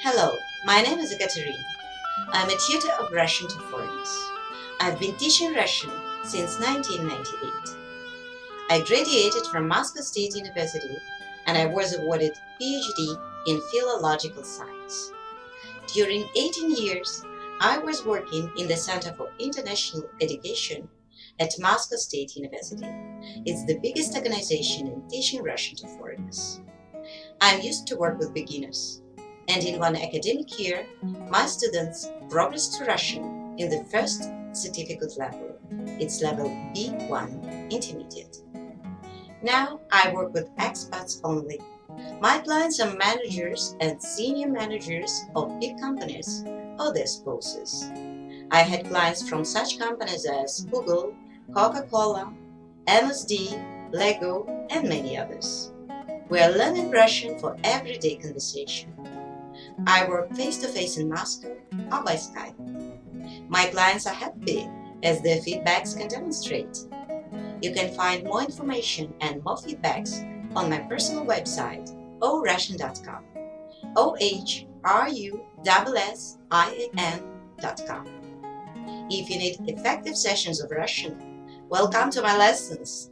Hello, my name is Ekaterina. I'm a tutor of Russian to foreigners. I've been teaching Russian since 1998. I graduated from Moscow State University and I was awarded PhD in philological science. During 18 years, I was working in the Center for International Education at Moscow State University. It's the biggest organization in teaching Russian to foreigners. I'm used to work with beginners, and in one academic year, my students progressed to Russian in the first certificate level. It's level B1 Intermediate. Now I work with expats only. My clients are managers and senior managers of big companies or their spouses. I had clients from such companies as Google, Coca-Cola, MSD, Lego, and many others. We are learning Russian for everyday conversation. I work face-to-face in Moscow or by Skype. My clients are happy as their feedbacks can demonstrate. You can find more information and more feedbacks on my personal website, ohrussian.com. OHRUSSIAN.com. If you need effective sessions of Russian, welcome to my lessons.